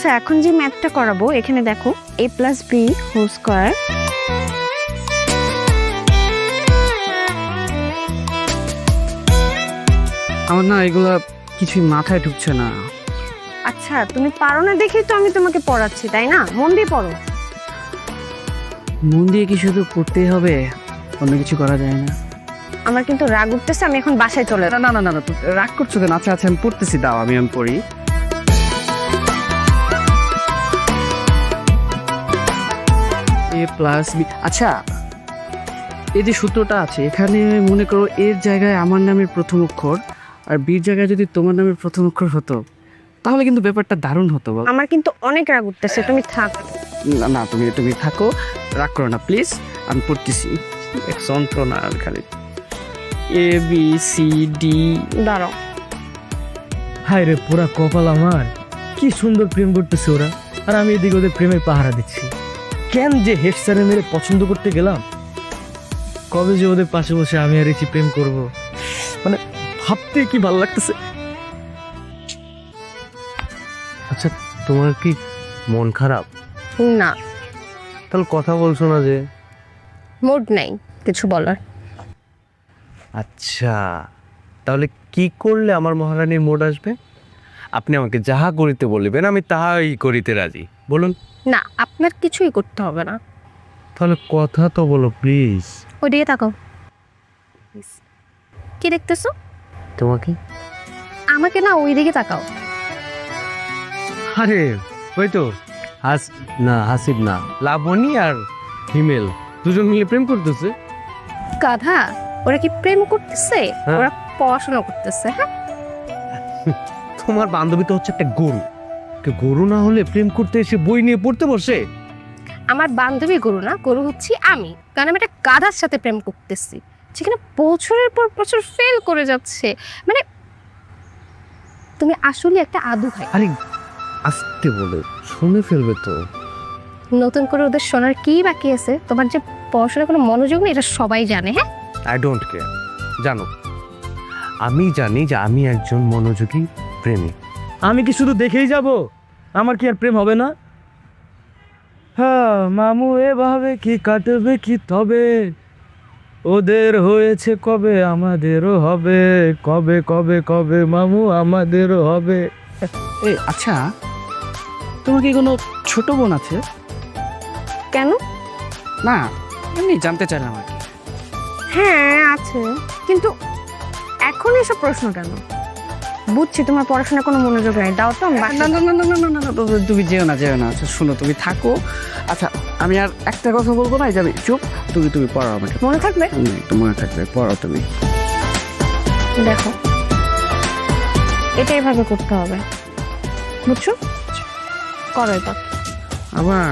আচ্ছা এখন যে ম্যাথটা করাবো এখানে দেখো a + b হোল স্কয়ার আমার না এগুলা কিছুই মাথায় ঢুকছে না। আচ্ছা তুমি পারো না দেখেই তো আমি তোমাকে পড়াচ্ছি তাই না, মন দিয়ে পড়ো। মন দিয়ে কি শুধু পড়তেই হবে, অন্য কিছু করা যায় না? আমার কিন্তু রাগ উঠতেছে, আমি এখন বাসায় চলে না না না না না, তুমি রাগ করছো কেন? আচ্ছা আচ্ছা আমি পড়তেছি, দাও আমি পড়ি। a + b, আচ্ছা এই যে সূত্রটা আছে এখানে মনে করো এর জায়গায় আমার নামের প্রথম অক্ষর আর বির জায়গায় যদি তোমার নামের প্রথম অক্ষর হতো তাহলে কিন্তু ব্যাপারটা দারুণ হতো। বল। আমার কিন্তু অনেক রাগ উঠতেছে, তুমি থাক। না না তুমি তুমি থাকো, রাগ করো না প্লিজ, আমি পড়তেছি। এক যন্ত্রণা আর খালি ABCD। দাঁড়াও। হায় রে পুরা কপাল আমার, কি সুন্দর প্রেম করতেছে ওরা, আর আমি এদিকে ওদের প্রেমের পাহারা দিচ্ছি। কেন যে হেড স্যারে মেরে পছন্দ করতে গেলাম, কবে যে ওদের পাশে বসে আমি আর এসে প্রেম করব, মানে ভাবতে কি ভালো লাগতেছে। আচ্ছা তোমার কি মন খারাপ? না, তাহলে কথা বলছো না যে? মুড নাই কিছু বলার। আচ্ছা তাহলে কি করলে আমার মহারানীর মোড আসবে? আপনি আমাকে যাহা করিতে বলিবেন আমি তাহাই করিতে রাজি, বলুন। না, আপনার কিছুই করতে হবে না। তাহলে কথা তো বলো প্লিজ। ওইদিকে তাকাও। কি দেখতেছো? তোমাকে? আমাকে না, ওইদিকে তাকাও। আরে ওই তো হাসিব না, লাবণী আর হিমেল দুজন মিলে প্রেম করতেছে। গাধা, ওরা কি প্রেম করতেছে? হ্যাঁ। ওরা পড়াশোনা করতেছে। হ্যাঁ, তোমার বান্ধবী তো হচ্ছে একটা গরু, গরু না হলে প্রেম করতে এসে বই নিয়ে পড়তে বসে। আমার বান্ধবী গরু না, গরু হচ্ছি আমি, কারণ আমি একটা গাধার সাথে প্রেম করতেছি যেখানে বছরের পর বছর ফেল করে যাচ্ছে। মানে তুমি আসলে একটা আদু ভাই। আরে আস্তে বলে, শুনে ফেলবে তো। নতুন করে ওদের শোনার কি বাকি আছে? তোমার যে পড়াশোনার কোনো মনোযোগ নেই এটা সবাই জানে। হ্যাঁ, আই ডোন্ট কেয়ার। জানো, আমি জানি যে আমি একজন মনোযোগী প্রেমী। আমি কি শুধু দেখেই যাব? আমার কি আর প্রেম হবে না? হ্যাঁ মামু, এভাবে কি কাটবে কি তবে, ওদের হয়েছে কবে আমাদেরও হবে, কবে কবে কবে মামু আমাদেরও হবে। আচ্ছা তোমার কি কোনো ছোট বোন আছে? কেন? না এমনি জানতে চাইলাম আর কি। হ্যাঁ আছে, কিন্তু এখন এসব প্রশ্ন কেন? বুঝছি তোমার পড়াশোনা কোনো মনোযোগ নেই, দাও তো আমি না না না না না না না না, তুমি যেও না যেও না। আচ্ছা শোনো, তুমি থাকো। আচ্ছা আমি আর একটা কথা বলবো না, এই যাবে চুপ। তুমি তুমি পড়াও আমাকে। মনে থাকবে। একটু মনে থাকবে, পড়াও তুমি। দেখো, এটা এভাবে করতে হবে, বুঝছো? করো এবার। আবার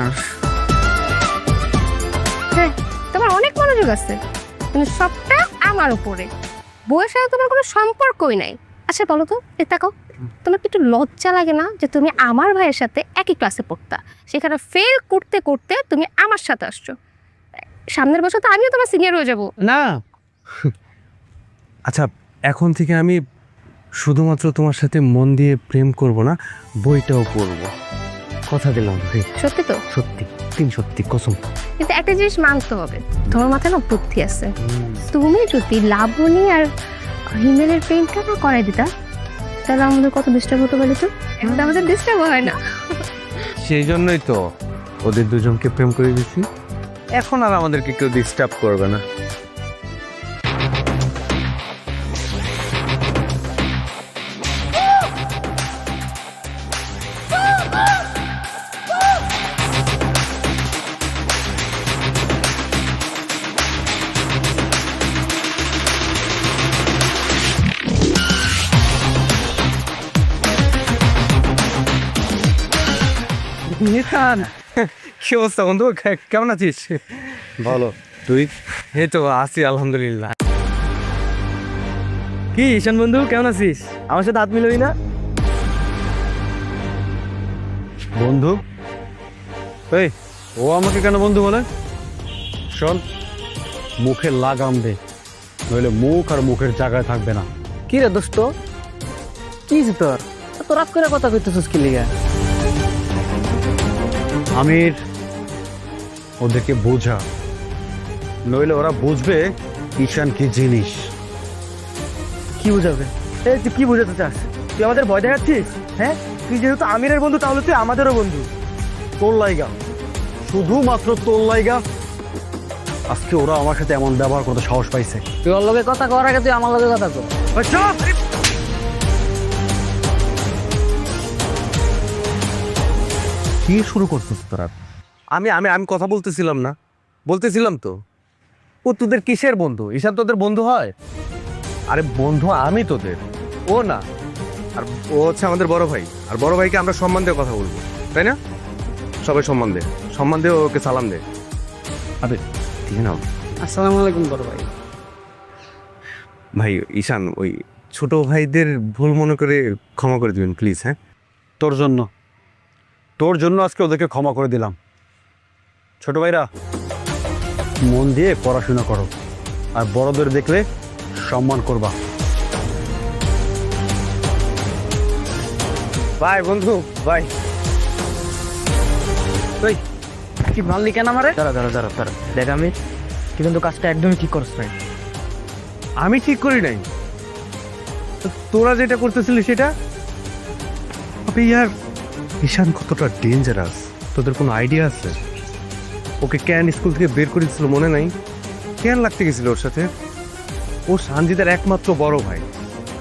হ্যাঁ, তোমার অনেক মনোযোগ আছে, কিন্তু সবটা আমার উপরে। বইয়ের সাথে তোমার কোনো সম্পর্কই নাই। আচ্ছা বলো তো, এ তাকাও, তোমার কি একটু লজ্জা লাগে না যে তুমি আমার ভাইয়ের সাথে একই ক্লাসে পড়তা, সেখানে ফেল করতে করতে তুমি আমার সাথে আসছো? সামনের বছর তো আমিও তোমার সিনিয়র হয়ে যাব। না আচ্ছা, এখন থেকে আমি শুধুমাত্র তোমার সাথে মন দিয়ে প্রেম করব না, বইটাও পড়ব, কথা দিলাম। সত্যি তো? সত্যি, সত্যি কসম। কিন্তু একটা জিনিস মানতে হবে, তোমার মাথায় না বুদ্ধি আছে। তুমি যদি লাবণী আর হিমেলের প্রেমটা না করাই দিতা, তাহলে আমাদের কত ডিস্টার্ব হতো বলে তো? এখন তো আমাদের ডিস্টার্ব হয় না। সেই জন্যই তো ওদের দুজনকে প্রেম করে দিচ্ছি, এখন আর আমাদেরকে কেউ ডিস্টার্ব করবে না। নিহান, কি অবস্থা বন্ধু, কেমন আছিস? ভালো, তুই? এই তো আছি আলহামদুলিল্লাহ। কি ঈশান বন্ধু, কেমন আছিস? আমার সাথে হাত মিলবি না? বন্ধু? এই, ও আমাকে কেন বন্ধু বলে? শোন, মুখে লাগাম দে, নইলে মুখ আর মুখের জায়গায় থাকবে না। কি রে দোস্ত, কি তোর এত রাত করে কথা কইতেছিস কি লিগা? আমির, ওদেরকে বোঝা, নইলে ওরা বুঝবে ঈশান কি জিনিস। কি বোঝাবে? এই তুই কি বোঝাতে চাস? তুই আমাদের ভয় দেখাচ্ছিস? হ্যাঁ, তুই যেহেতু আমিরের বন্ধু তাহলে তুই আমাদেরও বন্ধু। তোর লাইগা, শুধুমাত্র তোর লাইগা আজকে ওরা আমার সাথে এমন ব্যবহার করতে সাহস পাইছে। তুই ওর লগে কথা কর আগে তুই আমার লগে কথা কর। কি শুরু করছিস তোরা? আমি আমি আমি কথা বলতেছিলাম না? বলতেছিলাম তো। ও তোদের কিসের বন্ধু? ঈশান তোদের বন্ধু হয়? আরে বন্ধু আমি তোদের, ও না। আর ও হচ্ছে আমাদের বড় ভাই, আর বড় ভাইকে আমরা সম্মান দিয়ে কথা বলবো, তাই না? সবাই সম্মান দিয়ে ওকে সালাম দে। আবে ঠিক না? আসসালামু আলাইকুম বড় ভাই। ভাই ঈশান, ওই ছোট ভাইদের ভুল মনে করে ক্ষমা করে দিবেন প্লিজ। হ্যাঁ, তোর জন্য আজকে ওদেরকে ক্ষমা করে দিলাম। ছোট ভাইরা, মন দিয়ে পড়াশোনা করো, আর বড়দের দেখলে সম্মান করবা। বাই বন্ধু, বাই। তুই কি মানলি কেন আমারে? দাঁড়া দেখ, আমি তুই কিন্তু কাজটা একদমই ঠিক করছ নাই। আমি ঠিক করি নাই, তো তোরা যেটা করতেছিলি সেটা। আপনি ইয়ার ঈশান কতটা ডেঞ্জারাস তোদের কোনো আইডিয়া আছে? ওকে কেন স্কুল থেকে বের করে দিচ্ছিল মনে নাই? কেন লাগতে গেছিল ওর সাথে? ও সানজিদের একমাত্র বড় ভাই,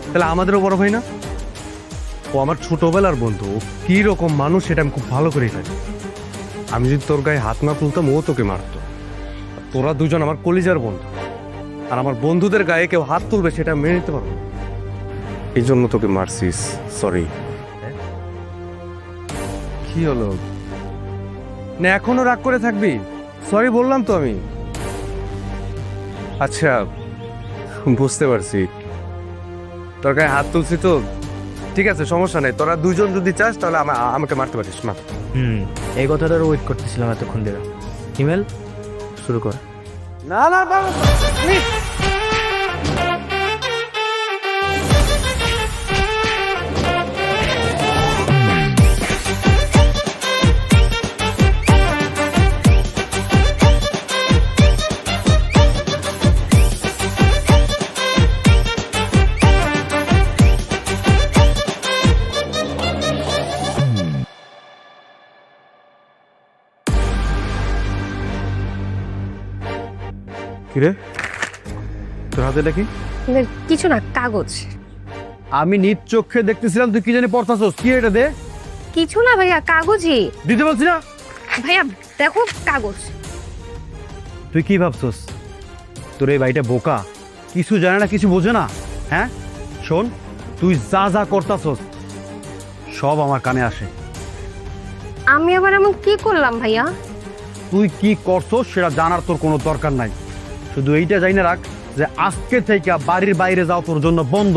তাহলে আমাদেরও বড় ভাই না? ও আমার ছোটবেলার বন্ধু। ও কী রকম মানুষ সেটা আমি খুব ভালো করেই জানি। আমি যদি তোর গায়ে হাত না তুলতাম ও তোকে মারতো। আর তোরা দুজন আমার কলিজার বন্ধু, আর আমার বন্ধুদের গায়ে কেউ হাত তুলবে সেটা মেনে নিতে পারবো না। এই জন্য তোকে মারছিস, সরি। কি হলো না, এখনো রাগ করে থাকবি? সরি বললাম তো আমি। আচ্ছা বুঝতে পারছি, তোর গায়ে হাত তুলছি তো, ঠিক আছে, সমস্যা নেই। তোরা দুজন যদি চাস তাহলে আমাকে মারতে পারিস। মা, এই কথাটার ওয়েট করতেছিলাম এতক্ষণ ধরে। ইমেল শুরু কর। না না না, কিরে তোর হাতে এটা কি? কিছু না, কাগজ। আমি নিজ চোখে দেখতেছিলাম তুই কি জানি পড়তাছস। কি এটা? দে। কিছু না ভাইয়া, কাগজই। দিতে বলছি না? ভাইয়া দেখো, কাগজ। তুই কি ভাবছস তোর এই ভাইটা বোকা, কিছু জানে না, কিছু বোঝে না? হ্যাঁ শোন, তুই যা যা করতাছস সব আমার কানে আসে। আমি আবার এমন কি করলাম ভাইয়া? তুই কি করছস সেটা জানার তোর কোনো দরকার নাই। শুধু এইটা জানি রাখ যে আজকে থেকে বাড়ির বাইরে যাও তোর জন্য বন্ধ।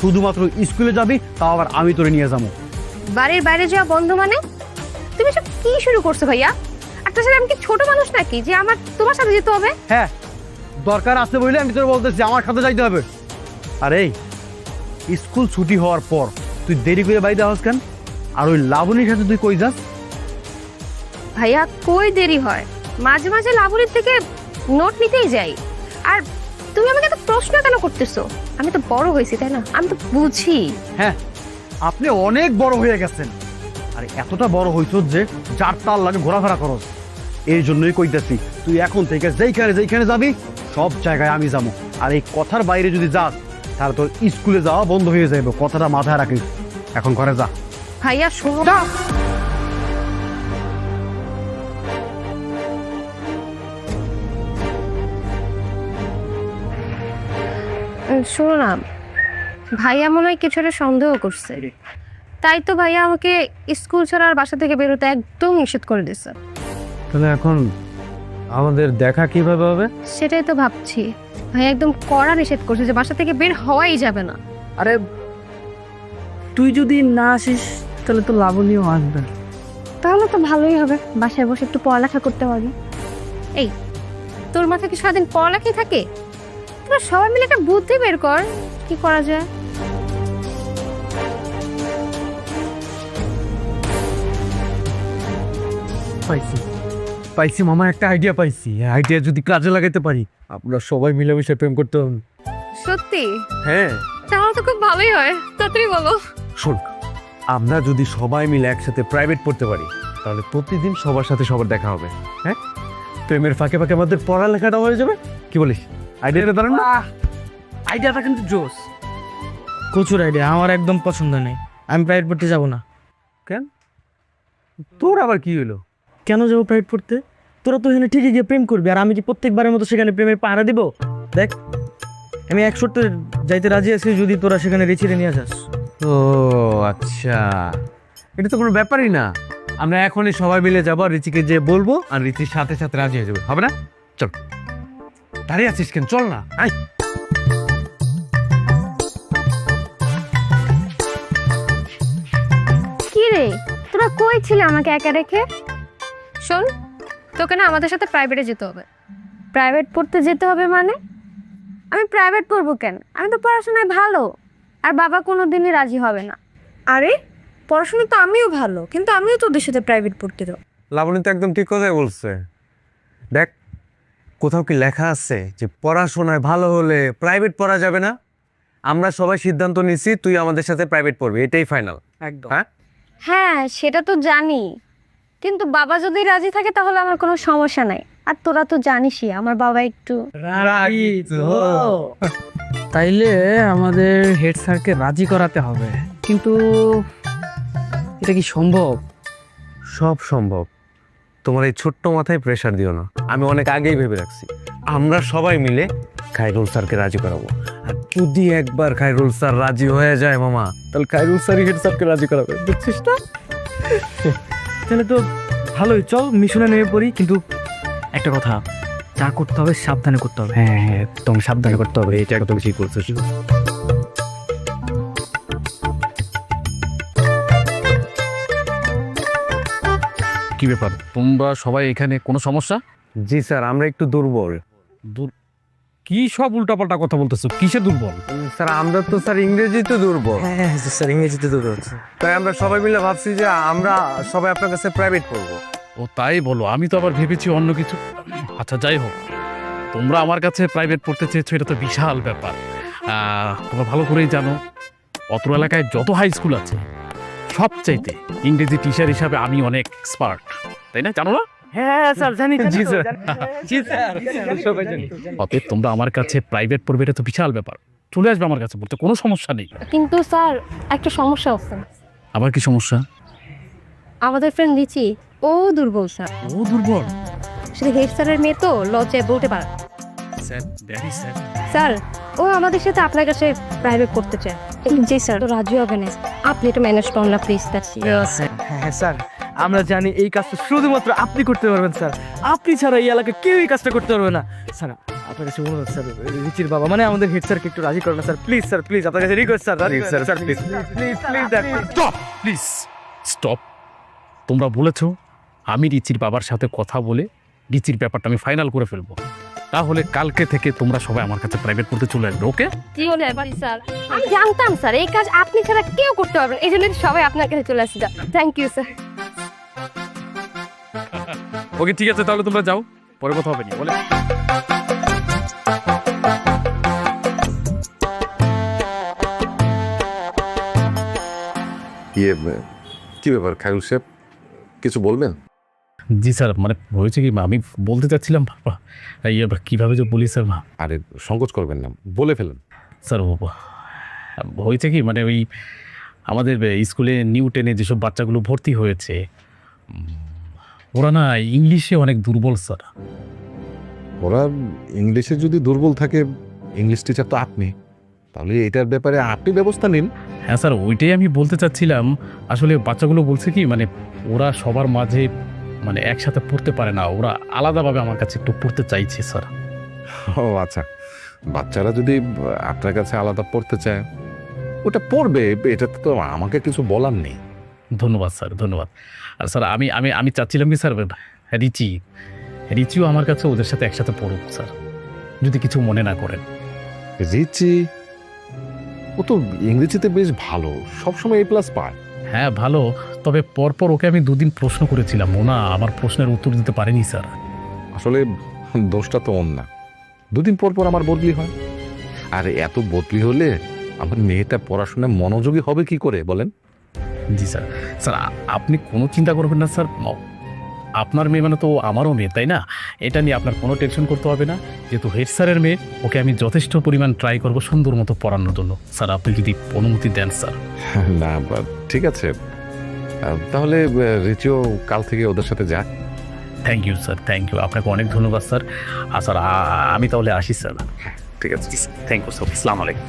শুধুমাত্র স্কুলে যাবি, তাও আবার আমি তোরে নিয়ে যাবো। বাড়ির বাইরে যাওয়া বন্ধ মানে? তুমি সব কি শুরু করছো ভাইয়া? আর তাছাড়া আমি কি ছোট মানুষ নাকি যে আমার তোমার সাথে যেতে হবে? হ্যাঁ, দরকার আছে বলে আমি তোর বলতেছি আমার সাথে যাইতে হবে। আরে স্কুল ছুটি হওয়ার পর তুই দেরি করে বাড়িতে আস কেন? আর ওই লাবণীর সাথে তুই কই যাস? ভাইয়া কই দেরি হয়, মাঝে মাঝে লাবণীর থেকে নোট নিতেই যাই। আর তুমি আমাকে এত প্রশ্ন কেন করতেছো? আমি তো বড় হয়েছি, তাই না? আমি তো বুঝি। হ্যাঁ, আপনি অনেক বড় হয়ে গেছেন। আরে এতটা বড় হইছ যে যার তার লাগে ঘোরাফেরা করস। এই জন্যই কইতেছি তুই এখন থেকে যেইখানে যাবি সব জায়গায় আমি যাবো। আর এই কথার বাইরে যদি যাস তাহলে তোর স্কুলে যাওয়া বন্ধ হয়ে যাবে। কথাটা মাথায় রাখিস। এখন ঘরে যা। ভাইয়া শোনো, শোনো না, ভাইয়া মনে হয় কিছু একটা সন্দেহ করছে। তাই তো ভাইয়া আমাকে স্কুল ছাড়া আর বাসা থেকে বেরোতে একদম নিষেধ করে দিচ্ছে। তাহলে এখন আমাদের দেখা কিভাবে হবে? সেটাই তো ভাবছি। ভাইয়া একদম কড়া নিষেধ করছে যে বাসা থেকে বের হওয়াই যাবে না। আরে তুই যদি না আসিস তাহলে তো লাবণীও আসবে। তাহলে তো ভালোই হবে, বাসায় বসে একটু পড়ালেখা করতে পারবি। এই তোর মাথায় কি সারাদিন পড়ালেখাই থাকে? তোরা সবাই মিলে একটা বুদ্ধি বের কর, কি করা যায়। পাইছি মামা, একটা আইডিয়া পাইছি। আইডিয়া যদি কাজে লাগাইতে পারি, আমরা সবাই মিলেমিশে প্রেম করতে হবে। সত্যি? হ্যাঁ তাহলে তো খুব ভালোই হয়, তাড়াতাড়ি বলো। শোন, আমরা যদি সবাই মিলে একসাথে প্রাইভেট পড়তে পারি, তাহলে প্রতিদিন সবার সাথে সবার দেখা হবে। হ্যাঁ, প্রেমের ফাঁকে ফাঁকে আমাদের পড়ালেখাটা হয়ে যাবে। কি বলিস? আইডিয়াটা দাঁড়ান না? আইডিয়াটা কিন্তু জোস, প্রচুর আইডিয়া। আমার একদম পছন্দ নেই, আমি প্রাইভেট পড়তে যাব না। তোর আবার কি হলো? কেন যাবো প্রাইভেট পড়তে? তোরা তো এখানে ঠিকই গিয়ে প্রেম করবি, আর আমি কি প্রত্যেকবারের মতো সেখানে প্রেমের পাহারা দিব? দেখ, আমি 1 শর্তে যাইতে রাজি আছি, যদি তোরা সেখানে রিচিরে নিয়ে যাস। ও আচ্ছা, এটা তো কোনো ব্যাপারই না। আমরা এখনই সবাই মিলে যাবো, আর রিচিকে যে বলবো, আর রিচির সাথে সাথে রাজি হয়ে যাবে, হবে না? চল, দাঁড়িয়ে আছিস কেন? চল না, আয়। কি রে, তোরা কই ছিলে আমাকে একা রেখে? শোন, তোকে না আমাদের সাথে প্রাইভেটে যেতে হবে। প্রাইভেট পড়তে যেতে হবে মানে? আমি প্রাইভেট পড়বো কেন? আমি তো পড়াশোনায় ভালো, আর বাবা কোনোদিনই রাজি হবে না। আরে পড়াশোনা তো আমিও ভালো, কিন্তু আমিও তোদের সাথে প্রাইভেট পড়তে দাও। লাবণী তো একদম ঠিক কথাই বলছে। দেখ, কোথাও কি লেখা আছে যে পড়াশোনায় ভালো হলে প্রাইভেট পড়া যাবে না? আমরা সবাই সিদ্ধান্ত নিছি তুই আমাদের সাথে প্রাইভেট পড়বি, এটাই ফাইনাল। একদম। হ্যাঁ, হ্যাঁ সেটা তো জানি, কিন্তু বাবা যদি রাজি থাকে তাহলে আমার কোনো সমস্যা নাই। আর তোরা তো জানিসই আমার বাবা একটু। তাইলে আমাদের হেড স্যারকে রাজি করাতে হবে, কিন্তু এটা কি সম্ভব? সব সম্ভব। তোমার এই ছোট্ট মাথায় প্রেশার দিও না, আমি অনেক আগেই ভেবে রাখছি। আমরা সবাই মিলে খায়রুল স্যারকে রাজি করাবো। আর যদি একবার খায়রুল স্যার রাজি হয়ে যায় মামা, তাহলে খায়রুল স্যারই হেড স্যারকে রাজি করাবে, বুঝছিস না? তাহলে তো ভালোই, চল মিশনে নেমে পড়ি। কিন্তু একটা কথা, যা করতে হবে সাবধানে করতে হবে। হ্যাঁ হ্যাঁ, একদম সাবধানে করতে হবে, এটা একদম ঠিক করছিস। কি ব্যাপার, তোমরা সবাই এখানে? কোনো সমস্যা? জি স্যার, আমরা একটু দুর্বল। কি সব উল্টাপাল্টা কথা বলতেছো? কিসে দুর্বল? স্যার আমরা তো স্যার ইংরেজিতে দুর্বল, হ্যাঁ স্যার, ইংরেজিতে তো হচ্ছে। তাই আমরা সবাই মিলে ভাবছি যে আমরা সবাই আপনার কাছে প্রাইভেট পড়বো। ও তাই বলো, আমি তো আবার ভেবেছি অন্য কিছু। আচ্ছা যাই হোক, তোমরা আমার কাছে প্রাইভেট পড়তে চেয়েছো, এটা তো বিশাল ব্যাপার। তোমরা ভালো করেই জানো, অত্র এলাকায় যত হাই স্কুল আছে সবচাইতে ইংরেজি টিচার হিসাবে আমি অনেক এক্সপার্ট, তাই না? জানো না? হ্যাঁ স্যার, জানি। জি স্যার, জি স্যার, সবাই জানি। অতএব তোমরা আমার কাছে প্রাইভেট পড়বে, এটা তো বিশাল ব্যাপার। চলে আসবে আমার কাছে পড়তে, কোনো সমস্যা নেই। কিন্তু স্যার একটা সমস্যা আছে। আবার কি সমস্যা? আমাদের ফ্রেন্ড লিচি, ও দুর্বল স্যার। ও দুর্বল? সে হেড স্যারের মেয়ে তো, লজ্জায় বলতে পারে। Sir, very sir. স্যার ও আমাদের সাথে আপনার কাছে প্রাইভেট করতে চায়। জি স্যার, তো রাজি হবে না। আপনি এটা ম্যানেজ করুন না প্লিজ। হ্যাঁ স্যার, আমরা জানি এই কাজটা শুধুমাত্র আপনি করতে পারবেন স্যার। আপনি ছাড়া এই এলাকায় কেউ এই কাজটা করতে পারবে না স্যার। আপনার কাছে অনুরোধ স্যার, রিচির বাবা মানে আমাদের হেড স্যারকে একটু রাজি করেন স্যার, প্লিজ স্যার, প্লিজ। আপনার কাছে request sir, sir please please please stop, please stop. তোমরা বলেছো আমি রিচির বাবার সাথে কথা বলে রিচির ব্যাপারটা আমি ফাইনাল করে ফেলবো। তাহলে কালকে থেকে তোমরা সবাই আমার কাছে প্রাইভেট পড়তে চলে আসবে, ওকে? জি স্যার, আমি জানতাম স্যার এই কাজ আপনি ছাড়া কেউ করতে পারবেন, এই জন্য সবাই আপনার কাছে চলে আসছে। Thank you sir. ওকে ঠিক আছে, তাহলে তোমরা যাও, পরে কথা হবে নি, বলে। কি ব্যাপার খায়রুল সাহেব, কিছু বলবেন? জি স্যার, মানে হয়েছে কি, আমি বলতে চাচ্ছিলাম কীভাবে যে বলি স্যার। আরে সংকোচ করবেন না, বলে ফেলেন। স্যার হয়েছে কি, মানে ওই আমাদের স্কুলে নিউ 10-এ যেসব বাচ্চাগুলো ভর্তি হয়েছে, ওরা না ইংলিশে অনেক দুর্বল স্যার। ওরা ইংলিশে যদি দুর্বল থাকে, ইংলিশ টিচার তো আপনি, তাহলে এটার ব্যাপারে আপনি ব্যবস্থা নিন। হ্যাঁ স্যার, ওইটাই আমি বলতে চাচ্ছিলাম। আসলে বাচ্চাগুলো বলছে কি, মানে ওরা সবার মাঝে মানে একসাথে পড়তে পারে না, ওরা আলাদাভাবে আমার কাছে একটু পড়তে চাইছে স্যার। ও আচ্ছা, বাচ্চারা যদি আপনার কাছে আলাদা পড়তে চায়, ওটা পড়বে, এটা তো আমাকে কিছু বলার নেই। ধন্যবাদ স্যার, ধন্যবাদ। আর স্যার আমি আমি আমি চাচ্ছিলাম কি স্যার, রিচিও আমার কাছে ওদের সাথে একসাথে পড়ুক স্যার, যদি কিছু মনে না করেন। রিচি, ও তো ইংরেজিতে বেশ ভালো, সবসময় A+ পায়। হ্যাঁ ভালো, তবে পরপর ওকে আমি 2 দিন প্রশ্ন করেছিলাম, ও না আমার প্রশ্নের উত্তর দিতে পারেনি স্যার। আসলে দোষটা তো ওর না, 2 দিন পর পর আমার বদলি হয়। আর এত বদলি হলে আমার মেয়েটা পড়াশোনায় মনোযোগী হবে কি করে বলেন? জি স্যার। স্যার আপনি কোনো চিন্তা করবেন না স্যার, আপনার মেয়ে মানে তো আমারও মেয়ে, তাই না? এটা নিয়ে আপনার কোনো টেনশন করতে হবে না। যেহেতু হেড স্যারের মেয়ে, ওকে আমি যথেষ্ট পরিমাণ ট্রাই করব সুন্দর মতো পড়ানোর জন্য। স্যার আপনি যদি অনুমতি দেন স্যার। না ঠিক আছে, তাহলে রিচিও কাল থেকে ওদের সাথে যাক। Thank you sir, thank you, আপনাকে অনেক ধন্যবাদ স্যার। আর স্যার আমি তাহলে আসি স্যার। ঠিক আছে, থ্যাংক ইউ স্যার, আসসালামু আলাইকুম।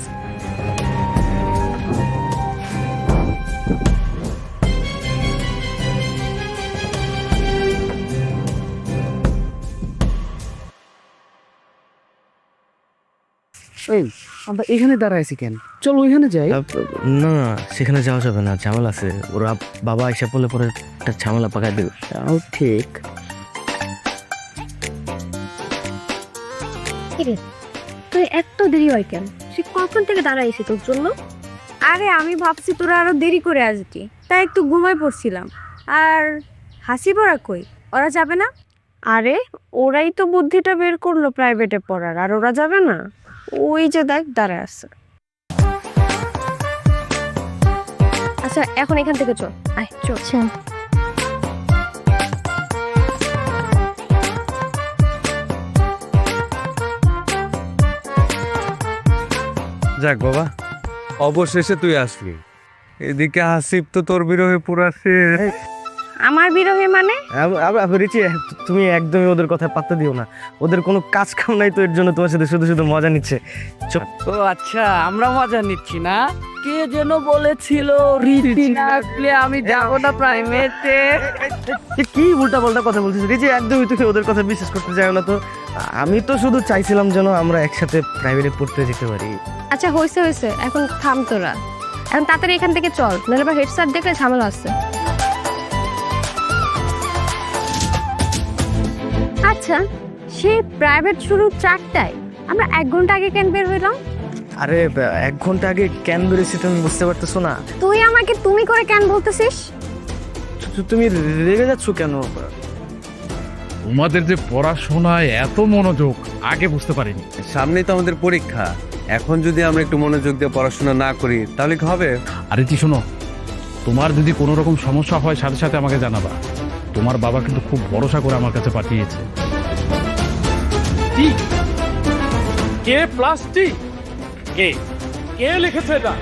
এই আমরা এখানে দাঁড়াইছি কেন? চলো ওইখানে যাই। না না, সেখানে যাওয়া যাবে না, ঝামেলা আছে। ওরা বাবা এসে বলে পরে একটা ঝামেলা পাকাই দেবে। তাও ঠিক। কিরে তুই এত দেরি হয় কেন? সে কখন থেকে দাঁড়াইছি তোর জন্য। আরে আমি ভাবছি তোরা আরো দেরি করে আসবি, তাই একটু ঘুমায় পড়ছিলাম। আর হাসি পড়া কই, ওরা যাবে না? আরে ওরাই তো বুদ্ধিটা বের করলো প্রাইভেটে পড়ার, আর ওরা যাবে না? ওই যে দেখ দাঁড়ায় আছে। আচ্ছা এখন এখান থেকে চল, আয় চল। যাক বাবা, অবশেষে তুই আসলি। এদিকে হাসিব তো তোর বিরহে পুরা শেষ। আমার বিরহে মানে? রিচি, তুমি একদমই ওদের কথা পাত্তা দিও না। ওদের কোনো কাজ কাম নাই, তো এর জন্য তোমার সাথে শুধু শুধু মজা নিচ্ছে। ও আচ্ছা, আমরা মজা নিচ্ছি না? কে যেন বলেছিল রীতি না আসলে আমি যাব না প্রাইভেটে। কি উল্টা পাল্টা কথা বলছিস রিচি? একদমই তুমি ওদের কথা বিশ্বাস করতে চাও না তো। আমি তো শুধু চাইছিলাম যেন আমরা একসাথে প্রাইভেটে পড়তে যেতে পারি। আচ্ছা হয়েছে হয়েছে, এখন থাম তোরা, এখন তাড়াতাড়ি এখান থেকে চল, নাহলে আবার হেড স্যার দেখলে ঝামেলা আছে। আচ্ছা সে প্রাইভেট শুরু 4টায়, আমরা 1 ঘন্টা আগে কেন বের হইলাম? আরে 1 ঘন্টা আগে কেন বেরিয়েছি তুমি বুঝতে পারতেছো না? তুই আমাকে তুমি করে কেন বলতেছিস? তুমি রেগে যাচ্ছ কেন? তোমাদের যে পড়াশোনায় এত মনোযোগ আগে বুঝতে পারিনি। সামনেই তো আমাদের পরীক্ষা, এখন যদি আমরা একটু মনোযোগ দিয়ে পড়াশোনা না করি তাহলে কি হবে? আরে কি শোনো, তোমার যদি কোনো রকম সমস্যা হয় সাথে সাথে আমাকে জানাবা। তোমার বাবা কিন্তু খুব ভরসা করে আমার কাছে পাঠিয়েছে। কে প্লাস টি? কে লিখেছে এটা?